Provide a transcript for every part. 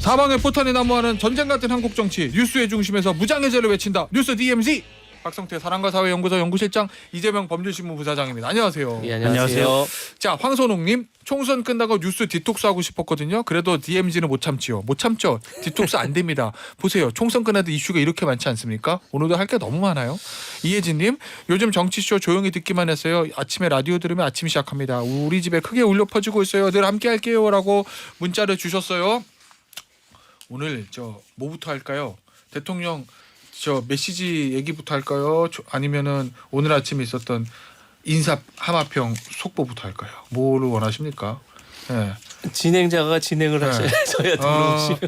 사방에 포탄이 난무하는 전쟁 같은 한국 정치, 뉴스의 중심에서 무장해제를 외친다. 뉴스 DMZ 박성태 사랑과 사회 연구소 연구실장, 이재명 범죄신문 부사장입니다. 안녕하세요. 예, 안녕하세요. 자, 황선홍님, 총선 끝나고 뉴스 디톡스 하고 싶었거든요. 그래도 DMZ는 못 참지요. 못 참죠. 디톡스 안 됩니다. 보세요. 총선 끝나도 이슈가 이렇게 많지 않습니까? 오늘도 할 게 너무 많아요. 이혜진님, 요즘 정치쇼 조용히 듣기만 했어요. 아침에 라디오 들으면 아침 시작합니다. 우리 집에 크게 울려 퍼지고 있어요. 늘 함께 할게요라고 문자를 주셨어요. 오늘 뭐부터 할까요? 대통령 메시지 얘기부터 할까요? 아니면은 오늘 아침에 있었던 인사 하마평 속보부터 할까요? 뭐를 원하십니까? 네. 진행자가 진행을 하셔야 들어오시면.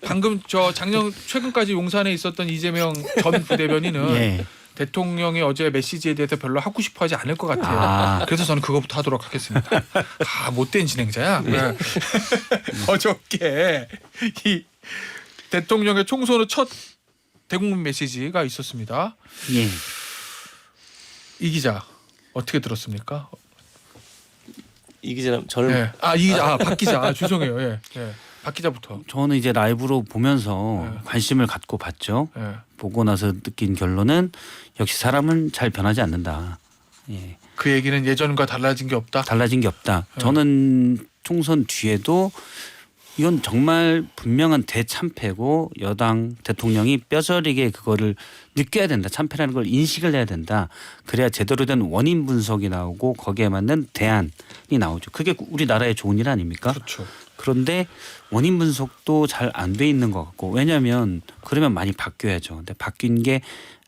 방금 작년 최근까지 용산에 있었던 이재명 전 부대변인은 예. 대통령이 어제 메시지에 대해서 별로 하고 싶어하지 않을 것 같아요. 그래서 저는 그거부터 하도록 하겠습니다. 못된 진행자야. 네. 어저께 이 대통령의 총선 후 첫 대국민 메시지가 있었습니다. 예. 이 기자 어떻게 들었습니까? 이 기자는 저를 네. 이 기자, 박 기자, 죄송해요. 예, 박 기자부터. 저는 이제 라이브로 보면서 네. 관심을 갖고 봤죠. 예. 보고 나서 느낀 결론은 역시 사람은 잘 변하지 않는다. 예. 그 얘기는 예전과 달라진 게 없다. 달라진 게 없다. 네. 저는 총선 뒤에도 이건 정말 분명한 대참패고 여당 대통령이 뼈저리게 그거를 느껴야 된다. 참패라는 걸 인식을 해야 된다. 그래야 제대로 된 원인 분석이 나오고 거기에 맞는 대안이 나오죠. 그게 우리나라의 좋은 일 아닙니까? 그렇죠. 그런데 원인 분석도 잘 안 돼 있는 것 같고, 왜냐하면 그러면 많이 바뀌어야죠. 근데 바뀐 게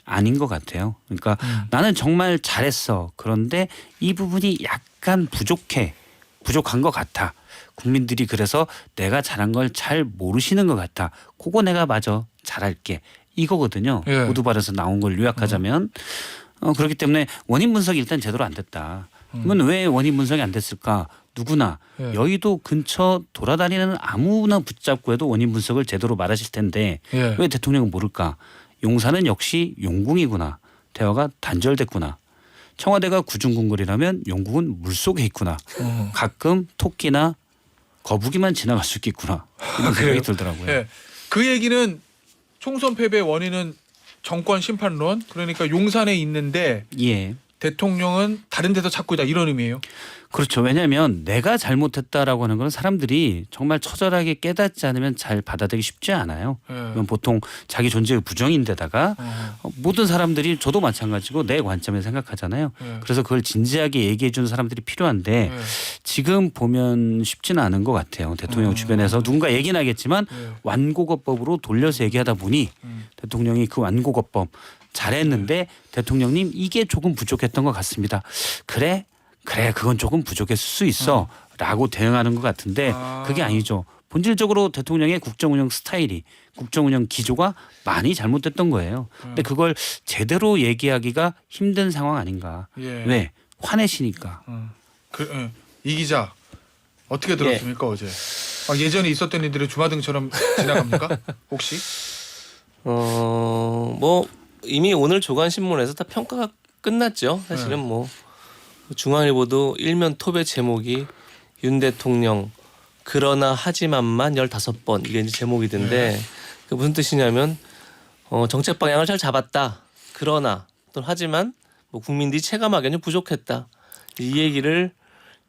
아닌 것 같아요. 그러니까 나는 정말 잘했어. 그런데 이 부분이 약간 부족한 것 같아. 국민들이 그래서 내가 잘한 걸 잘 모르시는 것 같아. 그거 내가 맞아 잘할게. 이거거든요. 예. 모두발에서 나온 걸 요약하자면. 그렇기 때문에 원인 분석이 일단 제대로 안 됐다. 그러면 왜 원인 분석이 안 됐을까? 누구나 예. 여의도 근처 돌아다니는 아무나 붙잡고 해도 원인 분석을 제대로 말하실 텐데 예. 왜 대통령은 모를까? 용산은 역시 용궁이구나. 대화가 단절됐구나. 청와대가 구중궁궐이라면 용궁은 물속에 있구나. 가끔 토끼나 거북이만 지나갈 수 있겠구나. 이런 생각이 들더라고요. 예. 그 얘기는 총선 패배의 원인은 정권 심판론, 그러니까 용산에 있는데 예. 대통령은 다른 데서 찾고 있다, 이런 의미예요. 그렇죠. 왜냐하면 내가 잘못했다라고 하는 건 사람들이 정말 처절하게 깨닫지 않으면 잘 받아들이기 쉽지 않아요. 예. 이건 보통 자기 존재의 부정인데다가 모든 사람들이 저도 마찬가지고 내 관점에 생각하잖아요. 예. 그래서 그걸 진지하게 얘기해 주는 사람들이 필요한데 예. 지금 보면 쉽지는 않은 것 같아요. 대통령 주변에서 누군가 얘기는 하겠지만 예. 완고거법으로 돌려서 얘기하다 보니 대통령이 그 완고거법 잘했는데 대통령님 이게 조금 부족했던 것 같습니다. 그래 그건 조금 부족했을 수 있어 라고 대응하는 것 같은데 그게 아니죠. 본질적으로 대통령의 국정운영 스타일이, 국정운영 기조가 많이 잘못됐던 거예요. 근데 그걸 제대로 얘기하기가 힘든 상황 아닌가. 예. 왜? 화내시니까. 이 기자 어떻게 들었습니까? 어제 예전에 있었던 일들이 주마등처럼 지나갑니까? 혹시? 뭐 이미 오늘 조간신문에서 다 평가가 끝났죠. 사실은 뭐 중앙일보도 일면 톱의 제목이 윤 대통령 그러나 하지만만 15번 이게 이제 제목이던데 그 무슨 뜻이냐면 정책 방향을 잘 잡았다. 그러나 또 하지만 뭐 국민들이 체감하기에는 부족했다. 이 얘기를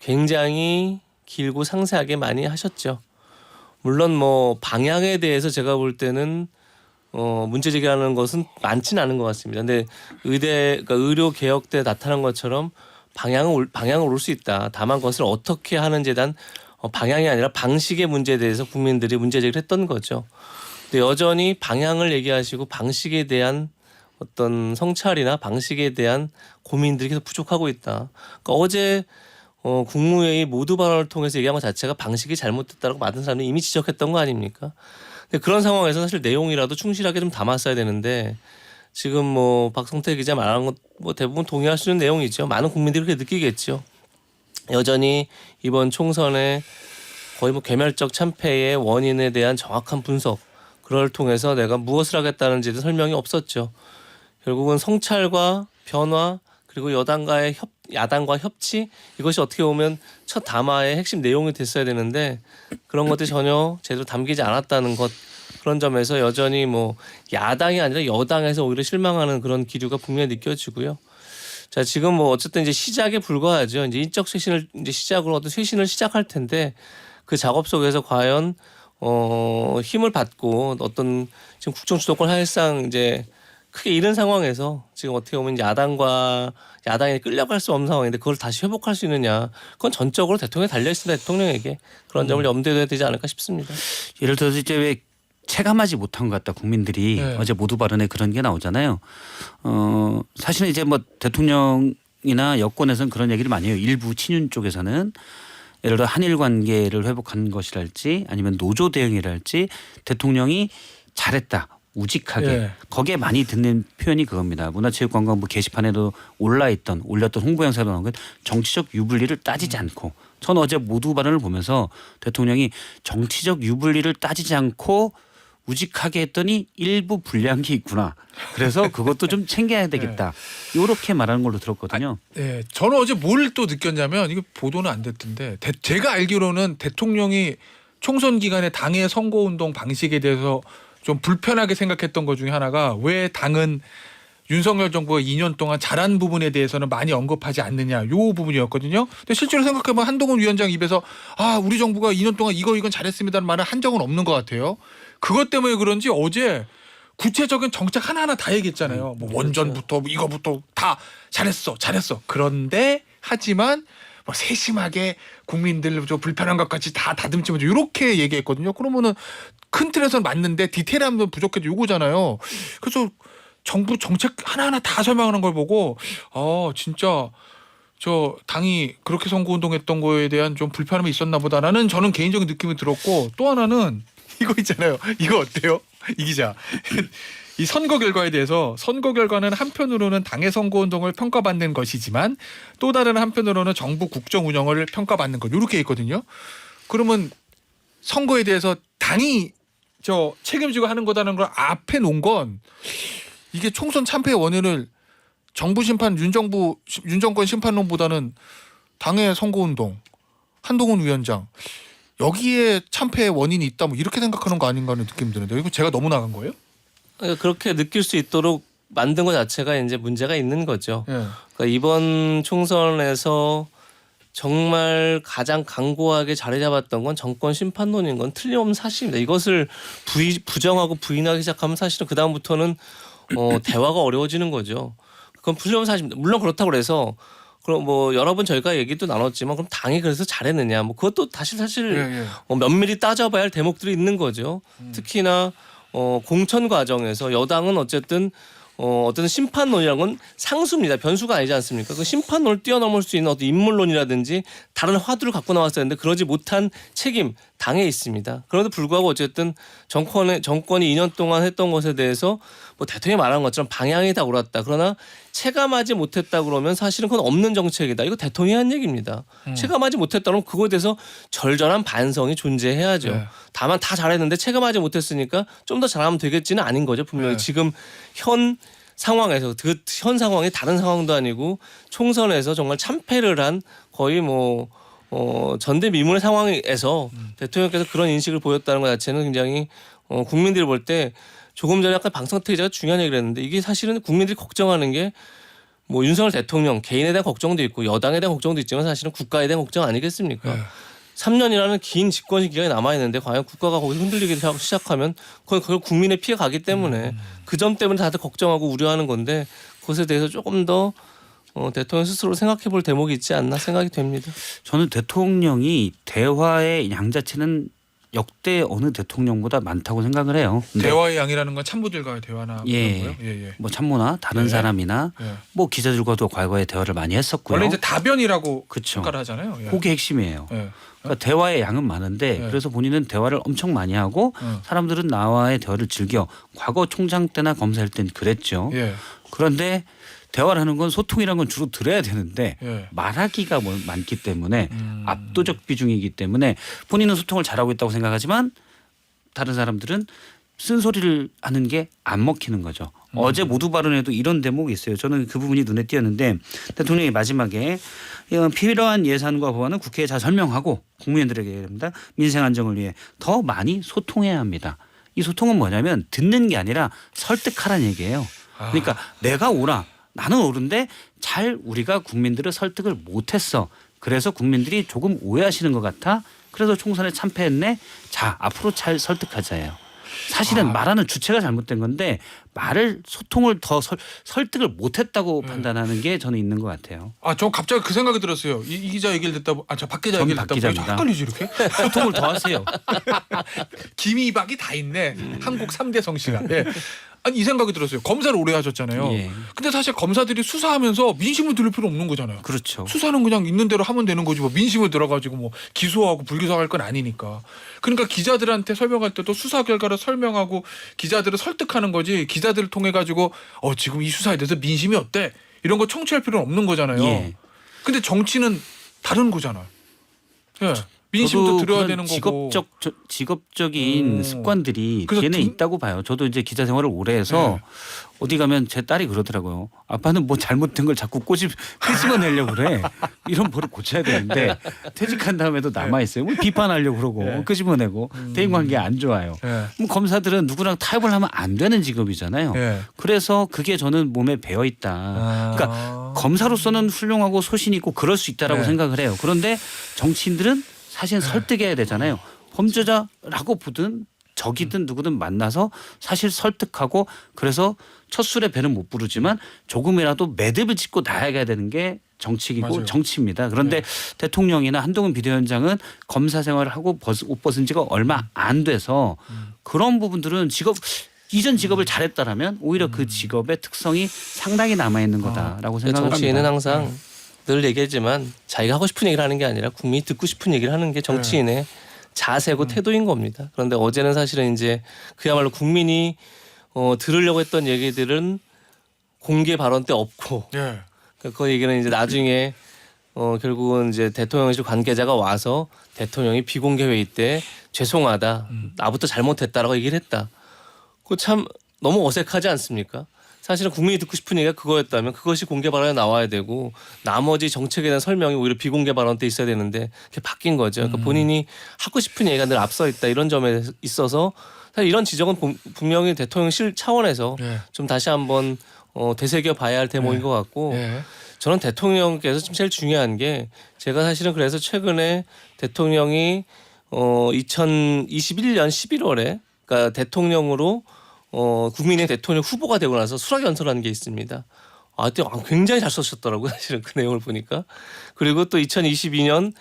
굉장히 길고 상세하게 많이 하셨죠. 물론 뭐 방향에 대해서 제가 볼 때는 문제 제기하는 것은 많지는 않은 것 같습니다. 근데 그러니까 의료 개혁 때 나타난 것처럼 방향은 올 수 있다. 다만 그것을 어떻게 하는지에 대한 방향이 아니라 방식의 문제에 대해서 국민들이 문제 제기를 했던 거죠. 근데 여전히 방향을 얘기하시고 방식에 대한 어떤 성찰이나 방식에 대한 고민들이 계속 부족하고 있다. 그러니까 어제 국무회의 모두 발언을 통해서 얘기한 것 자체가 방식이 잘못됐다고 많은 사람들이 이미 지적했던 거 아닙니까? 근데 그런 상황에서 사실 내용이라도 충실하게 좀 담았어야 되는데 지금 뭐 박성태 기자 말한 것 뭐 대부분 동의할 수 있는 내용이죠. 많은 국민들이 그렇게 느끼겠죠. 여전히 이번 총선에 거의 뭐 괴멸적 참패의 원인에 대한 정확한 분석, 그걸 통해서 내가 무엇을 하겠다는지에 대한 설명이 없었죠. 결국은 성찰과 변화 그리고 여당과의 야당과 협치 이것이 어떻게 보면 첫 담화의 핵심 내용이 됐어야 되는데 그런 것들이 전혀 제대로 담기지 않았다는 것 그런 점에서 여전히 뭐 야당이 아니라 여당에서 오히려 실망하는 그런 기류가 분명히 느껴지고요. 자 지금 뭐 어쨌든 이제 시작에 불과하죠. 이제 인적 쇄신을 이제 시작으로 어떤 쇄신을 시작할 텐데 그 작업 속에서 과연 힘을 받고 어떤 지금 국정 주도권 사실상 이제 크게 잃은 상황에서 지금 어떻게 보면 야당이 끌려갈 수 없는 상황인데 그걸 다시 회복할 수 있느냐 그건 전적으로 대통령에 달려 있습니다. 대통령에게 그런 점을 염두에 둬야 되지 않을까 싶습니다. 예를 들어서 이제 왜 체감하지 못한 것 같다 국민들이 네. 어제 모두 발언에 그런 게 나오잖아요. 사실은 이제 뭐 대통령이나 여권에서는 그런 얘기를 많이 해요. 일부 친윤 쪽에서는 예를 들어 한일 관계를 회복한 것이랄지 아니면 노조 대응이랄지 대통령이 잘했다. 우직하게 예. 거기에 많이 듣는 표현이 그겁니다. 문화체육관광부 게시판에도 올렸던 홍보 영상도 나온 건 정치적 유불리를 따지지 않고 전 어제 모두 발언을 보면서 대통령이 정치적 유불리를 따지지 않고 우직하게 했더니 일부 불리한 게 있구나. 그래서 그것도 좀 챙겨야 되겠다. 이렇게 말하는 걸로 들었거든요. 네, 저는 어제 뭘 또 느꼈냐면 이거 보도는 안 됐던데 제가 알기로는 대통령이 총선 기간에 당의 선거운동 방식에 대해서 좀 불편하게 생각했던 것 중에 하나가 왜 당은 윤석열 정부가 2년 동안 잘한 부분에 대해서는 많이 언급하지 않느냐 요 부분이었거든요. 근데 실제로 생각해보면 한동훈 위원장 입에서 우리 정부가 2년 동안 이건 잘했습니다는 말을 한 적은 없는 것 같아요. 그것 때문에 그런지 어제 구체적인 정책 하나하나 다 얘기했잖아요. 뭐 원전부터 뭐 이거부터 다 잘했어. 그런데 하지만 뭐 세심하게 국민들 좀 불편한 것까지 다 다듬지면서 이렇게 얘기했거든요. 그러면은 큰 틀에서는 맞는데 디테일함도 부족해도 요거잖아요. 그래서 정부 정책 하나하나 다 설명하는 걸 보고 진짜 저 당이 그렇게 선거운동했던 거에 대한 좀 불편함이 있었나 보다라는 저는 개인적인 느낌이 들었고 또 하나는 이거 있잖아요. 이거 어때요? 이 기자. 이 선거 결과에 대해서 선거 결과는 한편으로는 당의 선거운동을 평가받는 것이지만 또 다른 한편으로는 정부 국정 운영을 평가받는 것 이렇게 있거든요. 그러면 선거에 대해서 당이 저 책임지고 하는 거다는 걸 앞에 놓은 건 이게 총선 참패의 원인을 정부 심판 윤정권 심판론보다는 당의 선거운동 한동훈 위원장 여기에 참패의 원인이 있다 뭐 이렇게 생각하는 거 아닌가 하는 느낌이 드는데 이거 제가 너무 나간 거예요? 그러니까 그렇게 느낄 수 있도록 만든 것 자체가 이제 문제가 있는 거죠. 예. 그러니까 이번 총선에서 정말 가장 강고하게 자리 잡았던 건 정권 심판론인 건 틀림없는 사실입니다. 이것을 부정하고 부인하기 시작하면 사실은 그 다음부터는 대화가 어려워지는 거죠. 그건 틀림없는 사실입니다. 물론 그렇다고 해서 그럼 뭐 여러 번 저희가 얘기도 나눴지만 그럼 당이 그래서 잘했느냐 뭐 그것도 사실 면밀히 따져봐야 할 대목들이 있는 거죠. 특히나 공천 과정에서 여당은 어쨌든 어떤 심판론이라는 건 상수입니다. 변수가 아니지 않습니까? 그 심판론을 뛰어넘을 수 있는 어떤 인물론이라든지 다른 화두를 갖고 나왔어야 했는데 그러지 못한 책임 당에 있습니다. 그런데도 불구하고 어쨌든 정권이 2년 동안 했던 것에 대해서 뭐 대통령이 말한 것처럼 방향이 다 옳았다. 그러나 체감하지 못했다 그러면 사실은 그건 없는 정책이다. 이거 대통령이 한 얘기입니다. 체감하지 못했다 그러면 그거에 대해서 절절한 반성이 존재해야죠. 네. 다만 다 잘했는데 체감하지 못했으니까 좀 더 잘하면 되겠지는 아닌 거죠. 분명히 지금 현 상황에서 현 상황이 다른 상황도 아니고 총선에서 정말 참패를 한 거의 전대미문의 상황에서 대통령께서 그런 인식을 보였다는 것 자체는 굉장히 국민들이 볼 때 조금 전에 아까 방송태 기자가 중요한 얘기를 했는데 이게 사실은 국민들이 걱정하는 게 뭐 윤석열 대통령 개인에 대한 걱정도 있고 여당에 대한 걱정도 있지만 사실은 국가에 대한 걱정 아니겠습니까? 3년이라는 긴 집권 기간이 남아있는데 과연 국가가 거기서 흔들리기 시작하면 그걸 국민의 피해가 가기 때문에 그 점 때문에 다들 걱정하고 우려하는 건데 그것에 대해서 조금 더 대통령 스스로 생각해 볼 대목이 있지 않나 생각이 됩니다. 저는 대통령이 대화의 양 자체는 역대 어느 대통령보다 많다고 생각을 해요. 대화의 양이라는 건 참모들과의 대화나 예. 그런 거요? 예. 뭐 참모나 다른 예. 사람이나 예. 뭐 기자들과도 과거에 대화를 많이 했었고요. 원래 이제 다변이라고 그쵸. 평가를 하잖아요. 예. 그게 핵심이에요. 예. 그러니까 대화의 양은 많은데 예. 그래서 본인은 대화를 엄청 많이 하고 사람들은 나와의 대화를 즐겨. 과거 총장 때나 검사할 땐 그랬죠. 예. 그런데 대화를 하는 건 소통이라는 건 주로 들어야 되는데 예. 말하기가 많기 때문에 압도적 비중이기 때문에 본인은 소통을 잘하고 있다고 생각하지만 다른 사람들은 쓴소리를 하는 게 안 먹히는 거죠. 어제 모두 발언에도 이런 대목이 있어요. 저는 그 부분이 눈에 띄었는데 대통령이 마지막에 필요한 예산과 법안은 국회에 잘 설명하고 국민들에게 얘기합니다. 민생 안정을 위해 더 많이 소통해야 합니다. 이 소통은 뭐냐면 듣는 게 아니라 설득하라는 얘기예요. 그러니까 내가 옳아. 나는 옳은데 잘 우리가 국민들을 설득을 못했어. 그래서 국민들이 조금 오해하시는 것 같아. 그래서 총선에 참패했네. 자, 앞으로 잘 설득하자예요. 사실은 말하는 주체가 잘못된 건데 말을 소통을 더 설득을 못했다고 판단하는 게 저는 있는 것 같아요. 전 갑자기 그 생각이 들었어요. 이 기자 얘기를 듣다 저 박 기자 얘기를 듣다 보니까 헷갈리지 이렇게? 소통을 더 하세요. 김이박이 다 있네. 한국 3대 성씨가. 예. 아니 이 생각이 들었어요. 검사를 오래 하셨잖아요. 예. 근데 사실 검사들이 수사하면서 민심을 들을 필요 없는 거잖아요. 그렇죠. 수사는 그냥 있는 대로 하면 되는 거지 뭐 민심을 들어가지고 뭐 기소하고 불기소할 건 아니니까. 그러니까 기자들한테 설명할 때도 수사 결과를 설명하고 기자들을 설득하는 거지 기자들을 통해 가지고 지금 이 수사에 대해서 민심이 어때? 이런 거 청취할 필요는 없는 거잖아요. 예. 근데 정치는 다른 거잖아요. 예. 민심도 들어야 되는 거고. 직업적인 습관들이 그래서 뒤에는 있다고 봐요. 저도 이제 기자 생활을 오래 해서 어디 가면 제 딸이 그러더라고요. 아빠는 뭐 잘못된 걸 자꾸 끄집어내려고 그래. 이런 버릇 고쳐야 되는데 퇴직한 다음에도 남아있어요. 뭐 비판하려고 그러고 끄집어내고 대인관계 안 좋아요. 뭐 검사들은 누구랑 타협을 하면 안 되는 직업이잖아요. 그래서 그게 저는 몸에 배어 있다. 그러니까 검사로서는 훌륭하고 소신 있고 그럴 수 있다라고 생각을 해요. 그런데 정치인들은 사실 설득해야 되잖아요. 범죄자라고 보든 적이든 누구든 만나서 사실 설득하고 그래서 첫 술에 배는 못 부르지만 조금이라도 매듭을 짓고 나아가야 되는 게 정치이고 맞아요. 정치입니다. 그런데 대통령이나 한동훈 비대위원장은 검사 생활을 하고 옷 벗은 지가 얼마 안 돼서 그런 부분들은 이전 직업을 잘했다라면 오히려 그 직업의 특성이 상당히 남아있는 거다라고 생각합니다. 정치인은 항상 늘 얘기하지만 자기가 하고 싶은 얘기를 하는 게 아니라 국민이 듣고 싶은 얘기를 하는 게 정치인의 자세고 태도인 겁니다. 그런데 어제는 사실은 이제 그야말로 국민이 들으려고 했던 얘기들은 공개 발언 때 없고 그 얘기는 이제 나중에 결국은 이제 대통령실 관계자가 와서 대통령이 비공개 회의 때 죄송하다 나부터 잘못했다라고 얘기를 했다. 그거 참 너무 어색하지 않습니까? 사실은 국민이 듣고 싶은 얘기가 그거였다면 그것이 공개 발언에 나와야 되고 나머지 정책에 대한 설명이 오히려 비공개 발언 때 있어야 되는데 그게 바뀐 거죠. 그러니까 본인이 하고 싶은 얘기가 늘 앞서 있다 이런 점에 있어서 사실 이런 지적은 분명히 대통령실 차원에서 좀 다시 한번 되새겨 봐야 할 대목인 것 같고 저는 대통령께서 지금 제일 중요한 게 제가 사실은 그래서 최근에 대통령이 2021년 11월에 그러니까 대통령으로 국민의 대통령 후보가 되고 나서 수락연설하는 게 있습니다. 굉장히 잘 쓰셨더라고요. 사실은 그 내용을 보니까. 그리고 또 2022년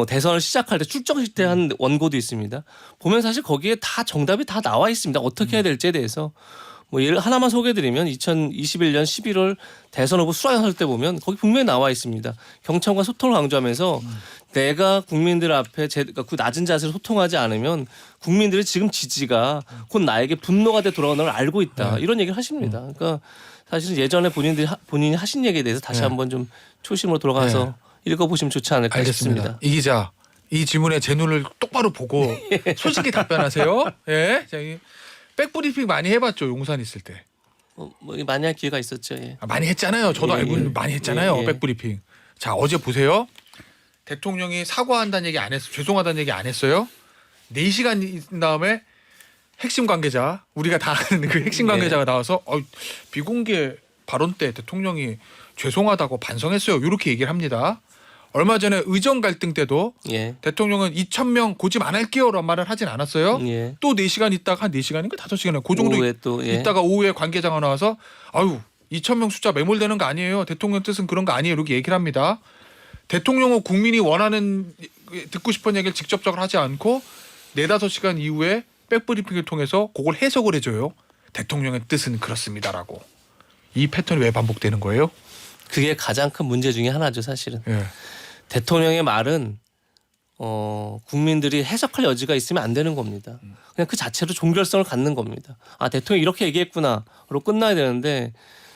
대선을 시작할 때 출정식 때 한 원고도 있습니다. 보면 사실 거기에 다 정답이 다 나와 있습니다. 어떻게 해야 될지에 대해서. 뭐 예를 하나만 소개해드리면 2021년 11월 대선 후보 수락연설 때 보면 거기 분명히 나와 있습니다. 경청과 소통을 강조하면서 내가 국민들 앞에 그러니까 그 낮은 자세로 소통하지 않으면 국민들의 지금 지지가 곧 나에게 분노가 돼 돌아오는 걸 알고 있다. 이런 얘기를 하십니다. 그러니까 사실은 예전에 본인이 하신 얘기에 대해서 다시 한번 좀 초심으로 돌아가서 읽어보시면 좋지 않을까 싶습니다. 이 기자 이 질문에 제 눈을 똑바로 보고 솔직히 답변하세요. 예, 자, 백브리핑 많이 해봤죠 용산 있을 때. 뭐 많이 할 기회가 있었죠. 예. 많이 했잖아요. 저도 알고 있는 많이 했잖아요. 예. 백브리핑. 자 어제 보세요. 대통령이 사과한다는 얘기 안 했어. 죄송하다는 얘기 안 했어요. 4시간 다음에 핵심 관계자 우리가 다 아는 그 핵심 관계자가 나와서 비공개 발언 때 대통령이 죄송하다고 반성했어요. 이렇게 얘기를 합니다. 얼마 전에 의정 갈등 때도 대통령은 2,000명 고집 안 할게요라는 말을 하진 않았어요. 또 4시간 있다가 한 4시간인가 5시간인가 그 정도 오후에 또, 있다가 오후에 관계자가 나와서 2,000명 숫자 매몰되는 거 아니에요. 대통령 뜻은 그런 거 아니에요. 이렇게 얘기를 합니다. 대통령은 국민이 원하는 듣고 싶은 얘기를 직접적으로 하지 않고 4-5시간 이후에 백브리핑을 통해서 그걸 해석을 해줘요. 대통령의 뜻은 그렇습니다라고. 이 패턴이 왜 반복되는 거예요? 그게 가장 큰 문제 중에 하나죠, 사실은. 예. 대통령의 말은 국민들이 해석할 여지가 있으면 안 되는 겁니다. 그냥 그 자체로 종결성을 갖는 겁니다. 대통령이 이렇게 얘기했구나로 끝나야 되는데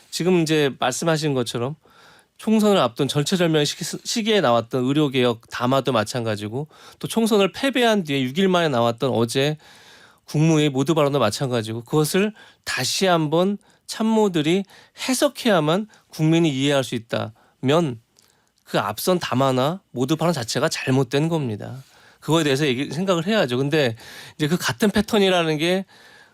지금 이제 말씀하신 것처럼 총선을 앞둔 절체절명의 시기에 나왔던 의료개혁 담화도 마찬가지고 또 총선을 패배한 뒤에 6일 만에 나왔던 어제 국무회의 모두 발언도 마찬가지고 그것을 다시 한번 참모들이 해석해야만 국민이 이해할 수 있다면 그 앞선 담화나 모두 발언 자체가 잘못된 겁니다. 그거에 대해서 생각을 해야죠. 근데 이제 그 같은 패턴이라는 게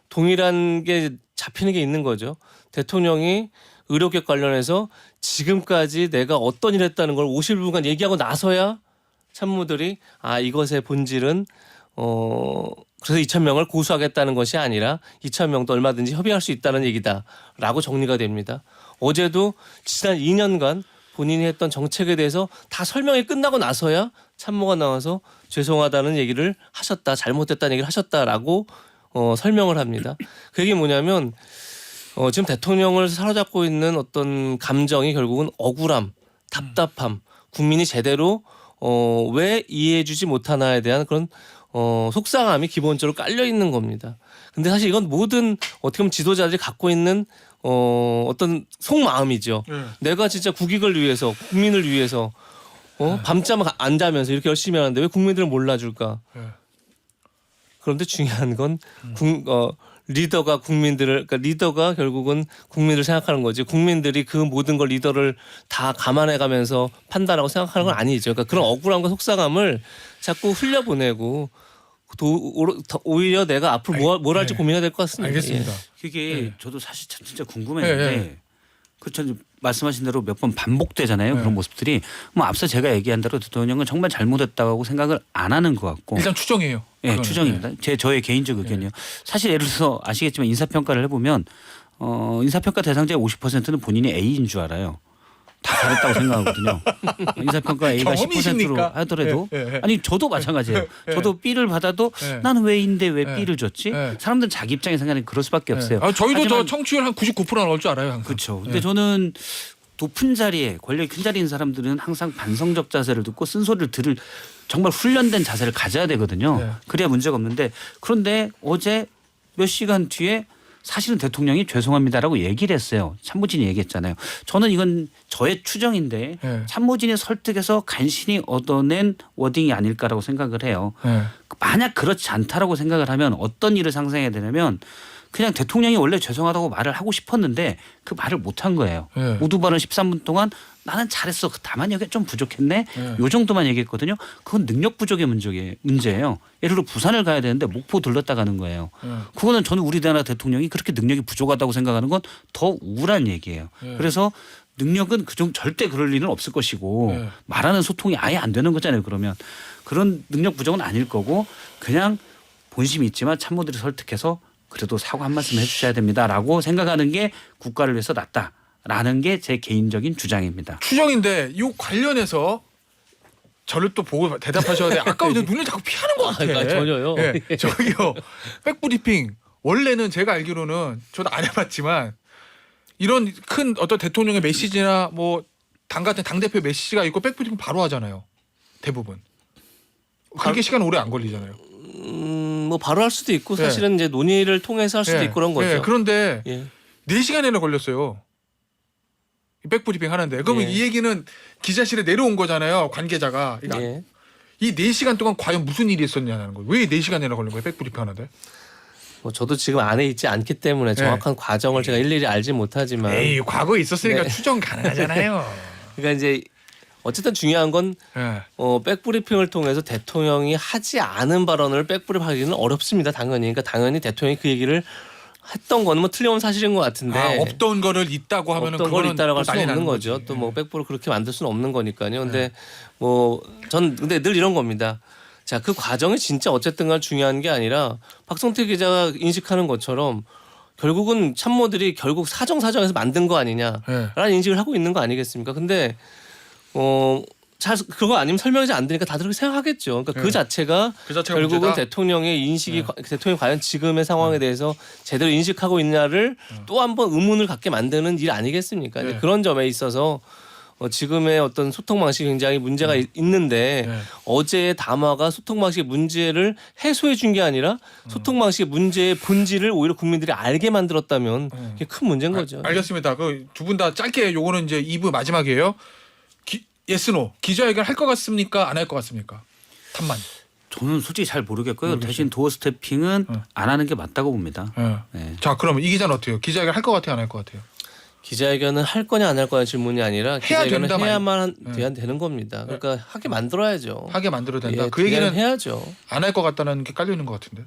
동일한 게 잡히는 게 있는 거죠. 대통령이 의료객 관련해서 지금까지 내가 어떤 일을 했다는 걸 50분간 얘기하고 나서야 참모들이 이것의 본질은 그래서 2,000명을 고소하겠다는 것이 아니라 2,000명도 얼마든지 협의할 수 있다는 얘기다라고 정리가 됩니다. 어제도 지난 2년간 본인이 했던 정책에 대해서 다 설명이 끝나고 나서야 참모가 나와서 죄송하다는 얘기를 하셨다, 잘못됐다는 얘기를 하셨다라고 설명을 합니다. 그 얘기 뭐냐면 지금 대통령을 사로잡고 있는 어떤 감정이 결국은 억울함, 답답함, 국민이 제대로 왜 이해해주지 못하나에 대한 그런 속상함이 기본적으로 깔려 있는 겁니다. 근데 사실 이건 모든 어떻게 보면 지도자들이 갖고 있는 어떤 속마음이죠. 내가 진짜 국익을 위해서 국민을 위해서 밤잠 안 자면서 이렇게 열심히 하는데 왜 국민들을 몰라줄까? 그런데 중요한 건 리더가 그러니까 리더가 결국은 국민을 생각하는 거지. 국민들이 그 모든 걸 리더를 다 감안해가면서 판단하고 생각하는 건 아니죠. 그러니까 그런 억울함과 속상함을 자꾸 흘려보내고 오히려 내가 앞으로 뭘 할지 고민해야 될 것 같습니다. 알겠습니다. 그게 저도 사실 진짜 궁금했는데 그렇죠. 말씀하신 대로 몇 번 반복되잖아요. 그런 모습들이. 뭐 앞서 제가 얘기한 대로 대통령은 정말 잘못했다고 생각을 안 하는 것 같고. 일단 추정이에요. 네, 추정입니다. 저의 개인적 의견이요. 사실 예를 들어서 아시겠지만 인사평가를 해보면 인사평가 대상자의 50%는 본인이 A인 줄 알아요. 다 잘했다고 생각하거든요. 인사평가 A가 10%로 경험이십니까? 하더라도 아니 저도 마찬가지예요. 저도 B를 받아도 나는 왜 A인데 왜 B를 줬지? 사람들은 자기 입장에 생각하는 그럴 수밖에 없어요. 저희도 저 청취율 한 99% 나올 줄 알아요. 항상. 그렇죠. 근데 저는 높은 자리에 권력이 큰 자리인 사람들은 항상 반성적 자세를 듣고 쓴소리를 들을 정말 훈련된 자세를 가져야 되거든요. 그래야 문제가 없는데 그런데 어제 몇 시간 뒤에 사실은 대통령이 죄송합니다라고 얘기를 했어요. 참모진이 얘기했잖아요. 저는 이건 저의 추정인데 참모진이 설득해서 간신히 얻어낸 워딩이 아닐까라고 생각을 해요. 만약 그렇지 않다라고 생각을 하면 어떤 일을 상상해야 되냐면 그냥 대통령이 원래 죄송하다고 말을 하고 싶었는데 그 말을 못한 거예요. 모두 발언 13분 동안 나는 잘했어. 다만 여기 좀 부족했네. 요 정도만 얘기했거든요. 그건 능력 부족의 문제예요. 예를 들어 부산을 가야 되는데 목포 들렀다 가는 거예요. 그거는 저는 우리나라 대통령이 그렇게 능력이 부족하다고 생각하는 건 더 우울한 얘기예요. 그래서 능력은 절대 그럴 일은 없을 것이고 말하는 소통이 아예 안 되는 거잖아요. 그러면 그런 능력 부족은 아닐 거고 그냥 본심이 있지만 참모들이 설득해서 그래도 사과 한 말씀 해주셔야 됩니다라고 생각하는 게 국가를 위해서 낫다라는 게 제 개인적인 주장입니다. 추정인데 이 관련해서 저를 또 보고 대답하셔야 돼요. 아까 눈을 자꾸 피하는 것 같아. 전혀요. 저기요. 백브리핑 원래는 제가 알기로는 저도 안 해봤지만 이런 큰 어떤 대통령의 메시지나 뭐 당 같은 당대표 메시지가 있고 백브리핑 바로 하잖아요. 대부분. 그렇게 시간 오래 안 걸리잖아요. 뭐 바로 할 수도 있고 사실은 이제 논의를 통해서 할 수도 있고 그런 거죠. 그런데 4시간이나 걸렸어요. 백브리핑 하는데. 그러면 이 얘기는 기자실에 내려온 거잖아요. 관계자가. 그러니까 이 4시간 동안 과연 무슨 일이 있었냐는 거예요. 왜 4시간이나 걸린 거예요. 백브리핑 하는데. 뭐 저도 지금 안에 있지 않기 때문에 정확한 과정을 제가 일일이 알지 못하지만 에이, 과거에 있었으니까 추정 가능하잖아요. 그러니까 이제 어쨌든 중요한 건 백브리핑을 통해서 대통령이 하지 않은 발언을 백브리핑하기는 어렵습니다. 당연히. 그러니까 당연히 대통령이 그 얘기를 했던 거는 뭐 틀림없는 사실인 것 같은데 없던 거를 있다고 하면은 없던 걸 있다라고 할 수는 난리 없는 나는 거죠. 거지. 또 뭐 백브를 그렇게 만들 수는 없는 거니까요. 근데 뭐 전 근데 늘 이런 겁니다. 자, 그 과정이 진짜 어쨌든 간 중요한 게 아니라 박성태 기자가 인식하는 것처럼 결국은 참모들이 결국 사정사정해서 만든 거 아니냐라는 인식을 하고 있는 거 아니겠습니까? 근데 잘 그거 아니면 설명이 안 되니까 다들 그렇게 생각하겠죠. 그러니까 그 자체가 결국은 문제다? 대통령의 인식이 대통령이 과연 지금의 상황에 대해서 제대로 인식하고 있냐를 또 한 번 의문을 갖게 만드는 일 아니겠습니까? 근데 그런 점에 있어서 지금의 어떤 소통 방식이 굉장히 문제가 있는데 어제의 담화가 소통 방식의 문제를 해소해 준 게 아니라 소통 방식의 문제의 본질을 오히려 국민들이 알게 만들었다면 그게 큰 문제인 거죠. 알겠습니다. 그 두 분 다 짧게 요거는 이제 2부 마지막이에요. 예스노 기자회견 할 것 같습니까? 안 할 것 같습니까? 탐만. 저는 솔직히 잘 모르겠고요. 모르겠어요. 대신 도어 스태핑은 안 하는 게 맞다고 봅니다. 예. 네. 자, 그러면 이 기자는 어때요? 기자회견 할 것 같아요, 안 할 것 같아요? 기자회견은 할 거냐 안 할 거냐 질문이 아니라 기자회견은 된다, 해야만 되는 겁니다. 그러니까 하게 만들어야죠. 하게 만들어야 된다. 예, 그 얘기는 해야죠. 안 할 것 같다는 게 깔려 있는 것 같은데.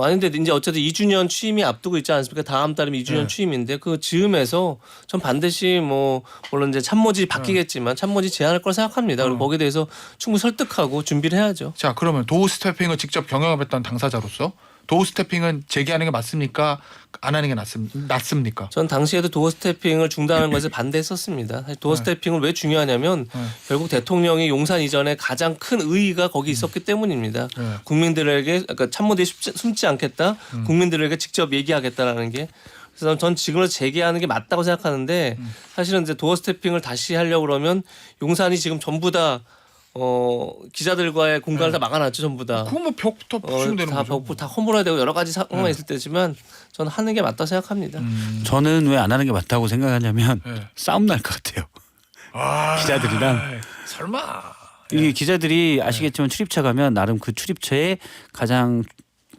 아니 근데 이제 어쨌든 2주년 취임이 앞두고 있지 않습니까? 다음 달이면 2주년 네. 취임인데 그 즈음에서 전 반드시 뭐 물론 이제 참모지 바뀌겠지만 참모지 제안할 걸 생각합니다. 그리고 거기에 대해서 충분히 설득하고 준비를 해야죠. 자, 그러면 도어 스태핑을 직접 경영해봤던 당사자로서 도어 스태핑은 재개하는 게 맞습니까? 안 하는 게 낫습니까? 전 당시에도 도어 스태핑을 중단하는 것에 반대했었습니다. 사실 도어 스태핑을 왜 중요하냐면 결국 대통령이 용산 이전에 가장 큰 의의가 거기 있었기 때문입니다. 국민들에게 그러니까 참모들이 숨지 않겠다. 국민들에게 직접 얘기하겠다라는 게. 그래서 전 지금은 재개하는 게 맞다고 생각하는데 사실은 이제 도어 스태핑을 다시 하려고 그러면 용산이 지금 전부 다 기자들과의 공간을 다 막아놨죠, 전부 다. 그건 뭐 벽부터 부수면 되는 다 거죠. 벽부 다 허물어야 되고 여러 가지 상황이 있을 때지만 저는 하는 게 맞다고 생각합니다. 저는 왜 안 하는 게 맞다고 생각하냐면 네. 싸움 날 것 같아요. 기자들이랑. 아이, 설마. 이 기자들이 아시겠지만 출입처 가면 나름 그 출입처의 가장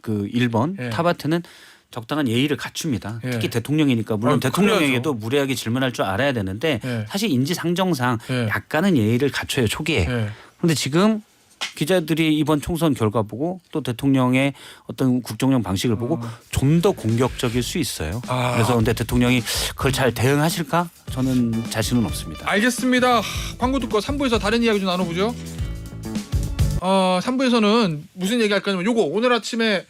그 1번 예. 탑아트는 적당한 예의를 갖춥니다. 예. 특히 대통령이니까 물론 대통령에게도 그래야죠. 무례하게 질문할 줄 알아야 되는데 예. 사실 인지상정상 예. 약간은 예의를 갖춰요 초기에. 예. 그런데 지금 기자들이 이번 총선 결과 보고 또 대통령의 어떤 국정용 방식을 보고 좀 더 공격적일 수 있어요. 아. 그래서 근데 대통령이 그걸 잘 대응하실까? 저는 자신은 없습니다. 알겠습니다. 광고 듣고 3부에서 다른 이야기 좀 나눠보죠. 3부에서는 무슨 얘기 할 거냐면 요거 오늘 아침에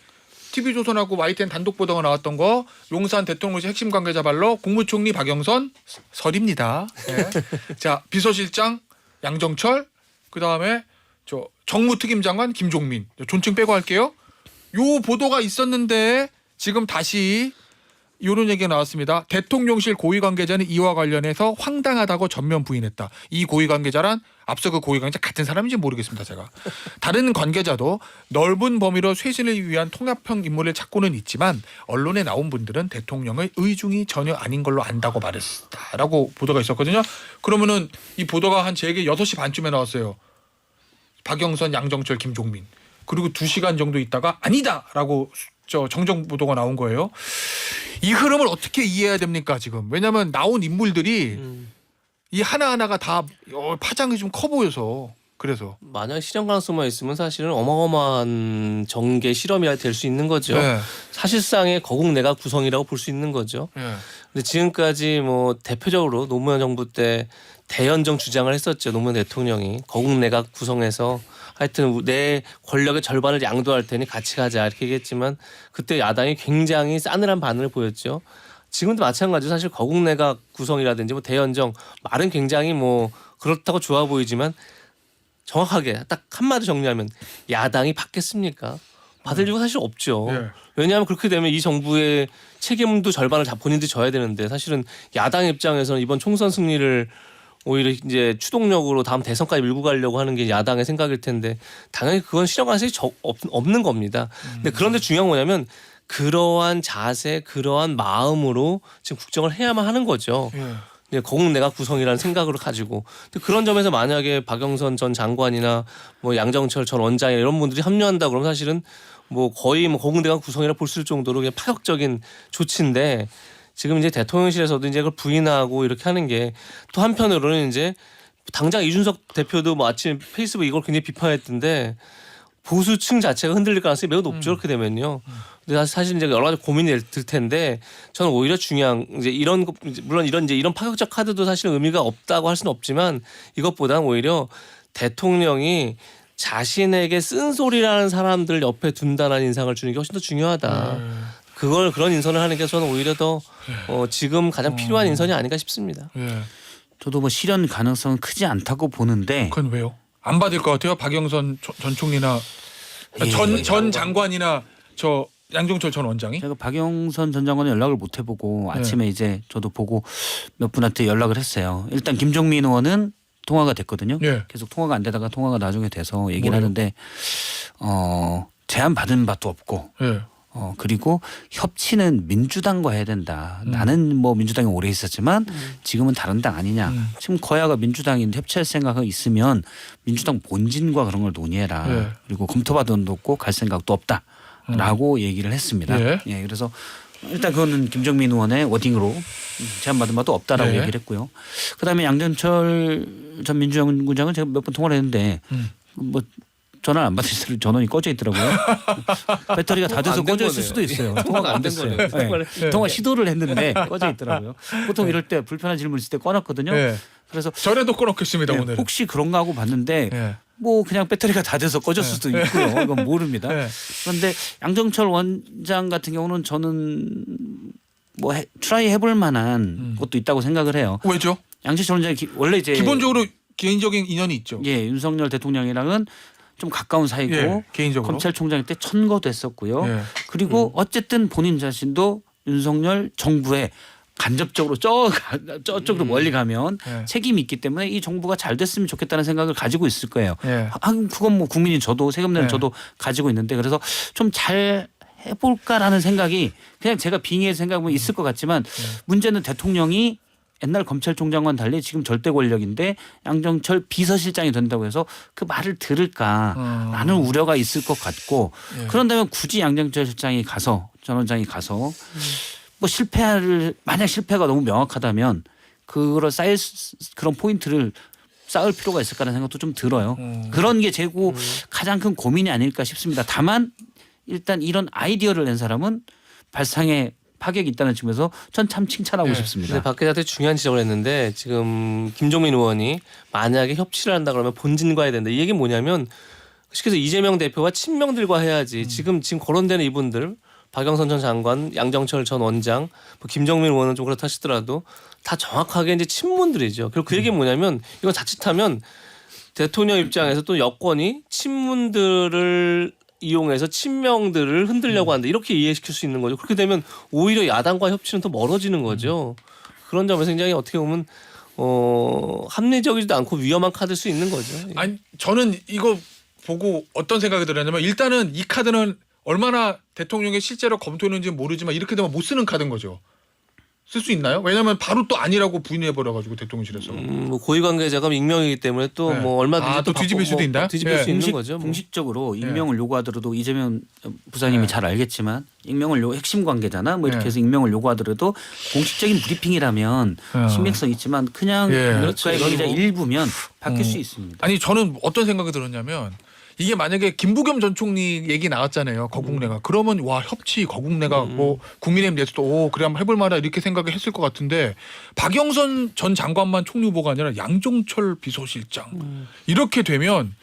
TV조선하고 YTN 단독 보도가 나왔던 거 용산 대통령실 핵심 관계자 발로 국무총리 박영선 설입니다. 네. 자, 비서실장 양정철 그다음에 저 정무특임장관 김종민 존칭 빼고 할게요. 요 보도가 있었는데 지금 다시 이런 얘기가 나왔습니다. 대통령실 고위 관계자는 이와 관련해서 황당하다고 전면 부인했다. 이 고위 관계자란 앞서 그 고위 관계자 같은 사람인지 모르겠습니다. 제가. 다른 관계자도 넓은 범위로 쇄신을 위한 통합형 인물을 찾고는 있지만 언론에 나온 분들은 대통령의 의중이 전혀 아닌 걸로 안다고 말했다라고 보도가 있었거든요. 그러면은 이 보도가 한 제게 6시 반쯤에 나왔어요. 박영선, 양정철, 김종민. 그리고 2시간 정도 있다가 아니다라고 정정 보도가 나온 거예요. 이 흐름을 어떻게 이해해야 됩니까 지금? 왜냐하면 나온 인물들이 이 하나하나가 다 파장이 좀 커 보여서 그래서 만약 실현 가능성만 있으면 사실은 어마어마한 정계 실험이 될 수 있는 거죠. 네. 사실상의 거국 내각 구성이라고 볼 수 있는 거죠. 네. 근데 지금까지 뭐 대표적으로 노무현 정부 때 대연정 주장을 했었죠. 노무현 대통령이 거국 내각 구성해서 하여튼 내 권력의 절반을 양도할 테니 같이 가자 이렇게 얘기했지만 그때 야당이 굉장히 싸늘한 반응을 보였죠. 지금도 마찬가지로 사실 거국 내각 구성이라든지 뭐 대연정 말은 굉장히 뭐 그렇다고 좋아 보이지만 정확하게 딱 한마디 정리하면 야당이 받겠습니까? 받을 이유가 사실 없죠. 네. 왜냐하면 그렇게 되면 이 정부의 책임도 절반을 다 본인들이 져야 되는데 사실은 야당 입장에서는 이번 총선 승리를 오히려 이제 추동력으로 다음 대선까지 밀고 가려고 하는 게 야당의 생각일 텐데 당연히 그건 실현 가능성이 없는 겁니다. 근데 그런데 중요한 거냐면 그러한 자세, 그러한 마음으로 지금 국정을 해야만 하는 거죠. 네. 거국 내각 구성이라는 생각으로 가지고 근데 그런 점에서 만약에 박영선 전 장관이나 뭐 양정철 전 원장이 이런 분들이 합류한다 그러면 사실은 뭐 거의 뭐 거국 내각 구성이라 볼 수 있을 정도로 그냥 파격적인 조치인데 지금 이제 대통령실에서도 이제 그걸 부인하고 이렇게 하는 게 또 한편으로는 이제 당장 이준석 대표도 뭐 아침 페이스북 이걸 굉장히 비판했던데 보수층 자체가 흔들릴 가능성이 매우 높죠. 그렇게 되면요. 근데 사실 이제 여러 가지 고민이 들 텐데 저는 오히려 중요한 이제 이런 물론 이런 파격적 카드도 사실 의미가 없다고 할 수는 없지만 이것보다는 오히려 대통령이 자신에게 쓴소리라는 사람들 옆에 둔다는 인상을 주는 게 훨씬 더 중요하다. 그런 인선을 하는 게 저는 오히려 더 지금 가장 필요한 인선이 아닌가 싶습니다. 네. 저도 뭐 실현 가능성은 크지 않다고 보는데 그건 왜요? 안 받을 것 같아요. 박영선 전 총리나 전 장관이나 저 양정철 전 원장이? 제가 박영선 전 장관은 연락을 못 해보고 아침에 이제 저도 보고 몇 분한테 연락을 했어요. 일단 김종민 의원은 통화가 됐거든요. 네. 계속 통화가 안 되다가 통화가 나중에 돼서 얘기를 뭐래요? 하는데 제안 받은 바도 없고 네. 그리고 협치는 민주당과 해야 된다. 나는 뭐 민주당에 오래 있었지만 지금은 다른 당 아니냐. 지금 거야가 민주당인데 협치할 생각이 있으면 민주당 본진과 그런 걸 논의해라. 예. 그리고 검토받은 도 없고 갈 생각도 없다라고 얘기를 했습니다. 예. 예, 그래서 일단 그거는 김정민 의원의 워딩으로 제안받은 바도 없다라고 예. 얘기를 했고요. 그다음에 양정철 전 민주연구원장은 제가 몇 번 통화를 했는데 뭐 전화를 안 받으시더라고요. 전원이 꺼져 있더라고요. 배터리가 다 돼서 안된 꺼져 있을 거네요. 수도 있어요. 통화가 안 된 됐어요. 거네요. 네. 통화 시도를 했는데 꺼져 있더라고요. 보통 이럴 때 불편한 질문 있을 때 꺼놨거든요. 예. 그래서 전에도 꺼놓겠습니다 예, 오늘. 혹시 그런가 하고 봤는데 예. 뭐 그냥 배터리가 다 돼서 꺼졌을 수도 있고요. 이건 모릅니다. 예. 그런데 양정철 원장 같은 경우는 저는 뭐 트라이 해볼 만한 것도 있다고 생각을 해요. 왜죠? 양정철 원장이 원래 이제 기본적으로 개인적인 인연이 있죠. 예 윤석열 대통령이랑은 좀 가까운 사이고 예, 개인적으로. 검찰총장 때 천거도 했었고요. 예. 그리고 어쨌든 본인 자신도 윤석열 정부에 간접적으로 저쪽으로 멀리 가면 예. 책임이 있기 때문에 이 정부가 잘 됐으면 좋겠다는 생각을 가지고 있을 거예요. 예. 그건 뭐 국민인 저도 세금 내는 네. 저도 가지고 있는데 그래서 좀 잘 해볼까라는 생각이 그냥 제가 빙의해서 생각하면 있을 것 같지만 문제는 대통령이 옛날 검찰총장과는 달리 지금 절대 권력인데 양정철 비서실장이 된다고 해서 그 말을 들을까라는 우려가 있을 것 같고 예. 그런다면 굳이 양정철 실장이 가서 전 원장이 가서 뭐 만약 실패가 너무 명확하다면 그걸 쌓일 그런 포인트를 쌓을 필요가 있을까라는 생각도 좀 들어요. 그런 게 제고 가장 큰 고민이 아닐까 싶습니다. 다만 일단 이런 아이디어를 낸 사람은 발상에 파격이 있다는 측면에서 전 참 칭찬하고 네. 싶습니다. 근데 박 기자한테 중요한 지적을 했는데 지금 김종민 의원이 만약에 협치를 한다 그러면 본진과 해야 된다. 이 얘기는 뭐냐면 쉽게 해서 이재명 대표와 친명들과 해야지. 지금 거론되는 이분들 박영선 전 장관, 양정철 전 원장, 뭐 김정민 의원은 좀 그렇다 하시더라도 다 정확하게 이제 친문들이죠. 그리고 그 얘기는 뭐냐면 이건 자칫하면 대통령 입장에서 또 여권이 친문들을 이용해서 친명들을 흔들려고 한다. 이렇게 이해시킬 수 있는 거죠. 그렇게 되면 오히려 야당과 협치는 더 멀어지는 거죠. 그런 점에서 굉장히 어떻게 보면 합리적이지도 않고 위험한 카드일 수 있는 거죠. 아니 저는 이거 보고 어떤 생각이 들었냐면 일단은 이 카드는 얼마나 대통령이 실제로 검토했는지는 모르지만 이렇게 되면 못 쓰는 카드인 거죠. 쓸 수 있나요? 왜냐하면 바로 또 아니라고 부인해 버려가지고 대통령실에서. 뭐 고위 관계자가 익명이기 때문에 또 네. 뭐 얼마든지 또 뒤집을 수도 있나요? 뒤집을 예. 수 있는 거죠. 뭐. 공식적으로 익명을 요구하더라도 이재명 부사님이 네. 잘 알겠지만 익명을 핵심 관계잖아. 뭐 이렇게 네. 해서 익명을 요구하더라도 공식적인 브리핑이라면 신빙성 있지만 그냥 예. 그렇죠. 국가의 관계자 이건 뭐- 일부면 바뀔 수 있습니다. 아니 저는 어떤 생각이 들었냐면 이게 만약에 김부겸 전 총리 얘기 나왔잖아요. 거국내가. 그러면 와 협치 거국내가 뭐 국민의힘 내에서도 오 그래 한번 해볼 만하다 이렇게 생각을 했을 것 같은데 박영선 전 장관만 총리 후보가 아니라 양정철 비서실장 이렇게 되면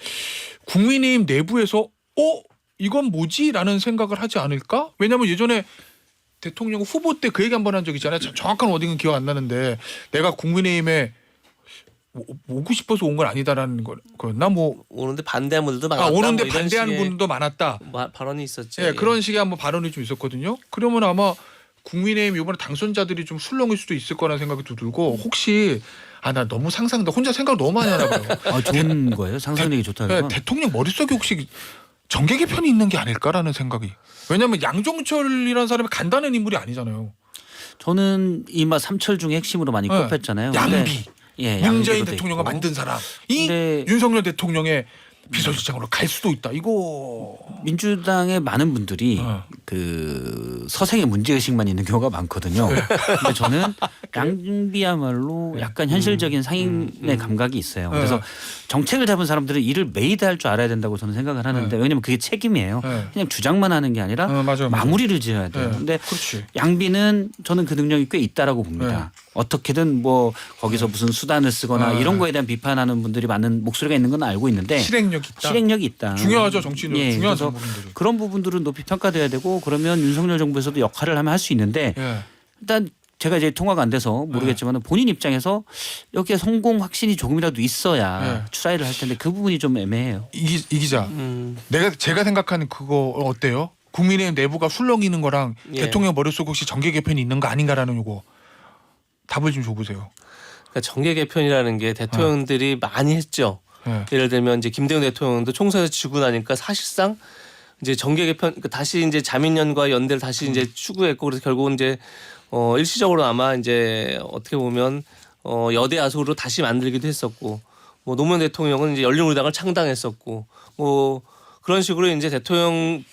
국민의힘 내부에서 이건 뭐지라는 생각을 하지 않을까? 왜냐하면 예전에 대통령 후보 때 그 얘기 한 번 한 적 있잖아요. 정확한 워딩은 기억 안 나는데 내가 국민의힘에 오고 싶어서 온 건 아니다라는 거였나 뭐 오는데 반대한 분들도 많았다. 오는데 뭐 이런 반대하는 식의 분도 많았다. 발언이 있었죠. 예, 그런 식의 한번 발언이 좀 있었거든요. 그러면 아마 국민의힘 이번에 당선자들이 좀 술렁일 수도 있을 거라는 생각이 또 들고 혹시 나 너무 상상다 혼자 생각 너무 많이 하나 봐요. 좋은 거예요. 상상력이 좋다는 예, 건. 대통령 머릿속에 혹시 정계 개편이 있는 게 아닐까라는 생각이. 왜냐하면 양정철이라는 사람이 간단한 인물이 아니잖아요. 저는 이마 삼철 중에 핵심으로 많이 네. 꼽혔잖아요. 근데- 양비. 예, 문재인 양비도 대통령을 있고. 만든 사람이 근데- 윤석열 대통령의 비서실장으로 갈 수도 있다. 이거 민주당의 많은 분들이 그 서생의 문제의식만 있는 경우가 많거든요. 근데 저는 양비야말로 약간 현실적인 상인의 감각이 있어요. 그래서 정책을 잡은 사람들은 이를 메이드 할 줄 알아야 된다고 저는 생각을 하는데 왜냐하면 그게 책임이에요. 그냥 주장만 하는 게 아니라 맞아요. 마무리를 지어야 돼요. 근데 그렇지. 양비는 저는 그 능력이 꽤 있다라고 봅니다. 어떻게든 뭐 거기서 무슨 수단을 쓰거나 이런 거에 대한 비판하는 분들이 많은 목소리가 있는 건 알고 있는데 실행력이 있다. 실행력이 있다. 중요하죠 정치는 중요한 그래서 부분들이. 그런 부분들은 높이 평가돼야 되고 그러면 윤석열 정부에서도 역할을 하면 할 수 있는데 예. 일단 제가 이제 통화가 안 돼서 모르겠지만 본인 입장에서 여기에 성공 확신이 조금이라도 있어야 추라이를 할 텐데 그 부분이 좀 애매해요. 이 기자, 제가 생각하는 그거 어때요? 국민의힘 내부가 술렁이는 거랑 예. 대통령 머릿속에 혹시 정계 개편이 있는 거 아닌가라는 요거 답을 좀 줘보세요. 그러니까 정계 개편이라는 게 대통령들이 많이 했죠. 예. 예를 들면 이제 김대중 대통령도 총선에서 지고 나니까 사실상 이제 정계 개편 다시 이제 자민련과 연대를 다시 이제 추구했고 그래서 결국은 이제 일시적으로 아마 이제 어떻게 보면 여대 야소로 다시 만들기도 했었고 뭐 노무현 대통령은 이제 열린우리당을 창당했었고 뭐 그런 식으로 이제 대통령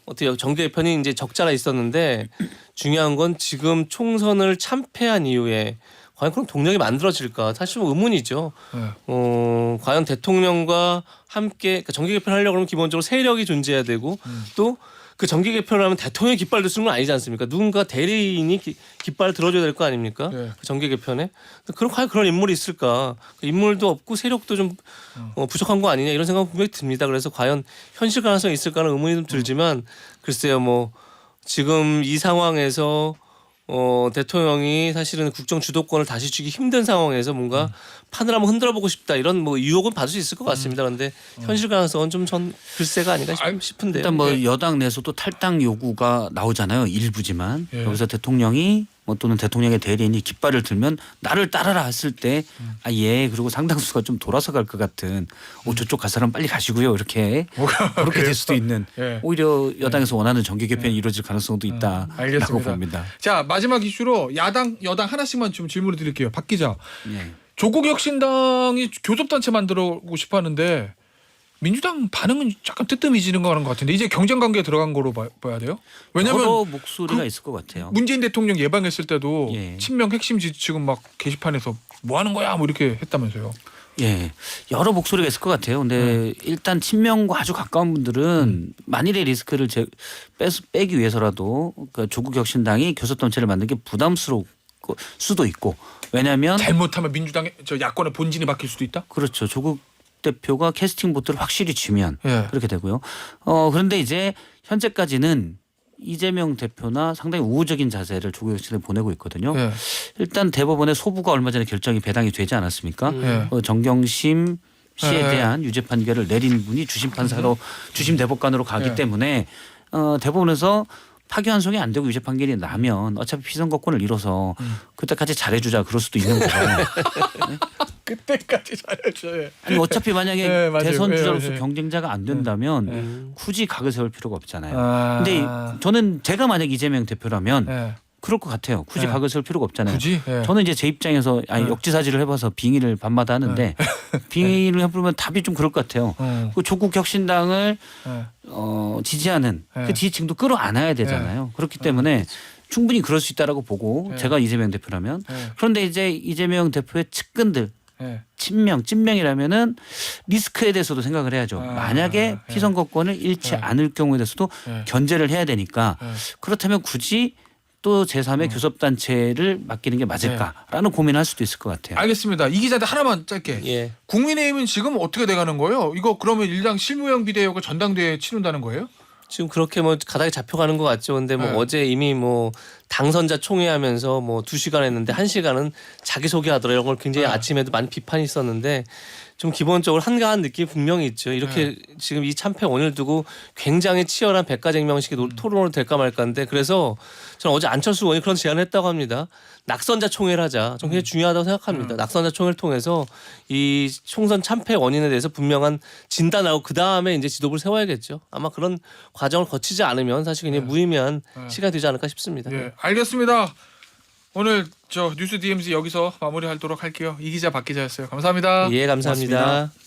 어떻게 정계 개편이 이제 적자가 있었는데 중요한 건 지금 총선을 참패한 이후에 과연 그런 동력이 만들어질까 사실 뭐 의문이죠. 네. 과연 대통령과 함께 그러니까 정계 개편을 하려고 하면 기본적으로 세력이 존재해야 되고 또 그 정계 개편을 하면 대통령이 깃발을 쓰는 건 아니지 않습니까? 누군가 대리인이 깃발을 들어줘야 될 거 아닙니까? 네. 그 정계 개편에 과연 그런 인물이 있을까? 인물도 없고 세력도 좀 부족한 거 아니냐 이런 생각 분명히 듭니다. 그래서 과연 현실 가능성이 있을까는 의문이 좀 들지만 글쎄요 뭐 지금 이 상황에서 대통령이 사실은 국정 주도권을 다시 쥐기 힘든 상황에서 뭔가 판을 한번 흔들어보고 싶다 이런 뭐 유혹은 받을 수 있을 것 같습니다. 그런데 현실 가능성은 좀 전 글쎄가 아닌가 싶은데요. 일단 뭐 여당 내에서도 탈당 요구가 나오잖아요. 일부지만 예. 여기서 대통령이 뭐 또는 대통령의 대리인이 깃발을 들면 나를 따르라 했을 때 예 그리고 상당수가 좀 돌아서 갈 것 같은 저쪽 갈 사람 빨리 가시고요 이렇게 그렇게 될 수도 있는 예. 오히려 여당에서 원하는 정계 개편이 이루어질 가능성도 있다라고 알겠습니다. 봅니다. 자 마지막 이슈로 야당 여당 하나씩만 좀 질문을 드릴게요. 박 기자. 예. 조국 혁신당이 교섭단체 만들고 싶어하는데 민주당 반응은 약간 뜨뜻미지는 거는 것 같은데 이제 경쟁 관계에 들어간 거로 봐야 돼요? 왜냐하면 여러 목소리가 있을 것 같아요. 문재인 대통령 예방했을 때도 예. 친명 핵심 지지층은 막 게시판에서 뭐 하는 거야 뭐 이렇게 했다면서요. 예, 여러 목소리가 있을 것 같아요. 근데 일단 친명과 아주 가까운 분들은 만일의 리스크를 빼기 위해서라도 그러니까 조국 혁신당이 교섭단체를 만든 게 부담스러울 수도 있고 왜냐하면 잘못하면 민주당의 저 야권의 본진이 바뀔 수도 있다. 그렇죠. 조국 대표가 캐스팅 보트를 확실히 쥐면 예. 그렇게 되고요. 그런데 이제 현재까지는 이재명 대표나 상당히 우호적인 자세를 조국 혁신에 보내고 있거든요. 예. 일단 대법원의 소부가 얼마 전에 결정이 배당이 되지 않았습니까? 예. 정경심 씨에 예. 대한 유죄 판결을 내린 분이 주심 판사로 주심 대법관으로 가기 예. 때문에 대법원에서 파기환송이 안 되고 유죄 판결이 나면 어차피 피선거권을 잃어서 그때까지 잘해주자 그럴 수도 있는 거예요. 그때까지 잘해줘요. 아니 어차피 만약에 네, 맞아요. 대선 네, 주자로서 맞아요. 경쟁자가 안 된다면 네. 굳이 각을 세울 필요가 없잖아요. 아. 근데 저는 제가 만약 이재명 대표라면 예. 그럴 것 같아요. 굳이 네. 각을 세울 필요가 없잖아요. 굳이. 예. 저는 이제 제 입장에서 네. 역지사지를 해봐서 빙의를 밤마다 하는데 빙의를 해보면 답이 좀 그럴 것 같아요. 그 조국 혁신당을 예. 지지하는 네. 그 지지층도 끌어안아야 되잖아요. 그렇기 때문에 충분히 그럴 수 있다라고 보고 네. 제가 이재명 대표라면 예. 그런데 이제 이재명 대표의 측근들 예. 찐명이라면은 리스크에 대해서도 생각을 해야죠. 아, 만약에 예. 피선거권을 잃지 예. 않을 경우에 대해서도 예. 견제를 해야 되니까 예. 그렇다면 굳이 또 제3의 교섭단체를 맡기는 게 맞을까라는 고민을 할 수도 있을 것 같아요. 알겠습니다. 이 기자한테 하나만 짧게. 예. 국민의힘은 지금 어떻게 돼가는 거예요? 이거 그러면 일당 실무형 비대위가 전당대회에 치른다는 거예요? 지금 그렇게 뭐 가닥이 잡혀가는 것 같죠. 근데 뭐 네. 어제 이미 뭐 당선자 총회하면서 뭐 2시간 했는데 1시간은 자기소개하더라 이런 걸 굉장히 네. 아침에도 많이 비판이 있었는데 좀 기본적으로 한가한 느낌이 분명히 있죠. 이렇게 지금 이 참패 원인을 두고 굉장히 치열한 백가쟁명식의 토론으로 될까 말까인데 그래서 저는 어제 안철수 의원이 그런 제안을 했다고 합니다. 낙선자 총회를 하자. 좀 굉장히 중요하다고 생각합니다. 낙선자 총회를 통해서 이 총선 참패 원인에 대해서 분명한 진단하고 그 다음에 이제 지도부를 세워야겠죠. 아마 그런 과정을 거치지 않으면 사실 그냥 무의미한 시간이 되지 않을까 싶습니다. 예, 알겠습니다. 오늘 저 뉴스 DMZ 여기서 마무리하도록 할게요. 이 기자 박 기자였어요. 감사합니다. 예, 감사합니다. 고맙습니다.